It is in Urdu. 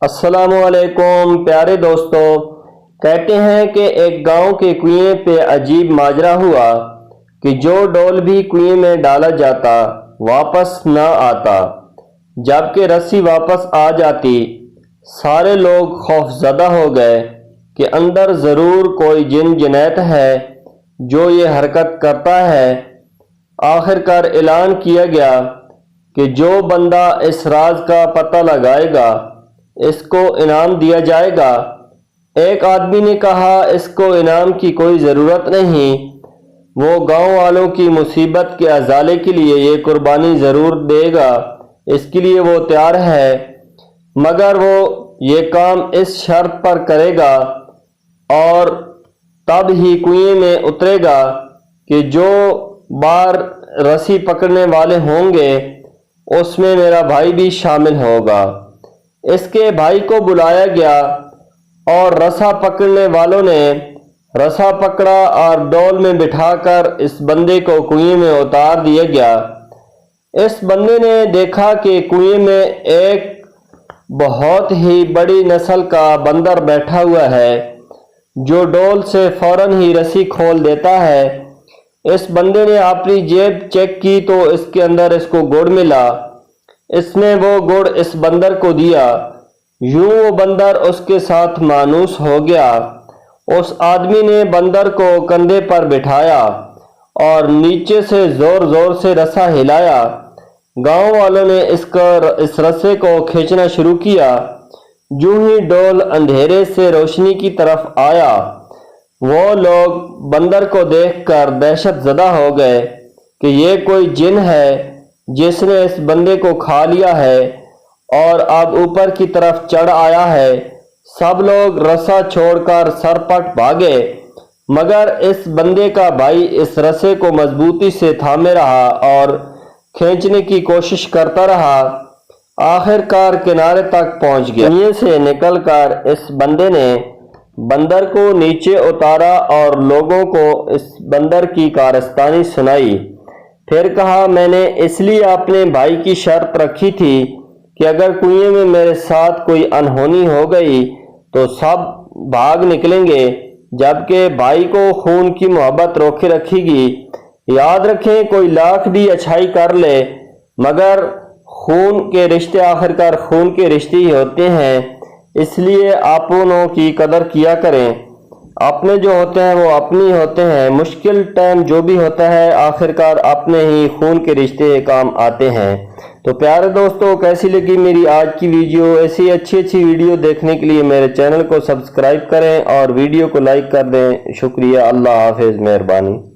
السلام علیکم پیارے دوستو، کہتے ہیں کہ ایک گاؤں کے کنویں پہ عجیب ماجرا ہوا کہ جو ڈول بھی کنویں میں ڈالا جاتا واپس نہ آتا، جبکہ رسی واپس آ جاتی۔ سارے لوگ خوف زدہ ہو گئے کہ اندر ضرور کوئی جن جنیت ہے جو یہ حرکت کرتا ہے۔ آخرکار اعلان کیا گیا کہ جو بندہ اس راز کا پتہ لگائے گا اس کو انعام دیا جائے گا۔ ایک آدمی نے کہا اس کو انعام کی کوئی ضرورت نہیں، وہ گاؤں والوں کی مصیبت کے ازالے کے لیے یہ قربانی ضرور دے گا، اس کے لیے وہ تیار ہے، مگر وہ یہ کام اس شرط پر کرے گا اور تب ہی کنویں میں اترے گا کہ جو بار رسی پکڑنے والے ہوں گے اس میں میرا بھائی بھی شامل ہوگا۔ اس کے بھائی کو بلایا گیا اور رسا پکڑنے والوں نے رسا پکڑا اور ڈول میں بٹھا کر اس بندے کو کنویں میں اتار دیا گیا۔ اس بندے نے دیکھا کہ کنویں میں ایک بہت ہی بڑی نسل کا بندر بیٹھا ہوا ہے جو ڈول سے فوراً ہی رسی کھول دیتا ہے۔ اس بندے نے اپنی جیب چیک کی تو اس کے اندر اس کو گڑ ملا۔ اس نے وہ گڑ اس بندر کو دیا، یوں وہ بندر اس کے ساتھ مانوس ہو گیا۔ اس آدمی نے بندر کو کندھے پر بٹھایا اور نیچے سے زور زور سے رسا ہلایا۔ گاؤں والوں نے اس رسے کو کھینچنا شروع کیا۔ جو ہی ڈول اندھیرے سے روشنی کی طرف آیا، وہ لوگ بندر کو دیکھ کر دہشت زدہ ہو گئے کہ یہ کوئی جن ہے جس نے اس بندے کو کھا لیا ہے اور اب اوپر کی طرف چڑھ آیا ہے۔ سب لوگ رسا چھوڑ کر سرپٹ بھاگے، مگر اس بندے کا بھائی اس رسے کو مضبوطی سے تھامے رہا اور کھینچنے کی کوشش کرتا رہا۔ آخر کار کنارے تک پہنچ گیا۔ کنویں سے نکل کر اس بندے نے بندر کو نیچے اتارا اور لوگوں کو اس بندر کی کارستانی سنائی۔ پھر کہا، میں نے اس لیے اپنے بھائی کی شرط رکھی تھی کہ اگر کنویں میں میرے ساتھ کوئی انہونی ہو گئی تو سب بھاگ نکلیں گے، جبکہ بھائی کو خون کی محبت روکے رکھے گی۔ یاد رکھیں، کوئی لاکھ بھی اچھائی کر لے مگر خون کے رشتے آخرکار خون کے رشتے ہی ہوتے ہیں، اس لیے اپنوں کی قدر کیا کریں۔ اپنے جو ہوتے ہیں وہ اپنی ہوتے ہیں، مشکل ٹائم جو بھی ہوتا ہے آخرکار اپنے ہی خون کے رشتے کام آتے ہیں۔ تو پیارے دوستو، کیسی لگی میری آج کی ویڈیو؟ ایسی اچھی ویڈیو دیکھنے کے لیے میرے چینل کو سبسکرائب کریں اور ویڈیو کو لائک کر دیں۔ شکریہ، اللہ حافظ، مہربانی۔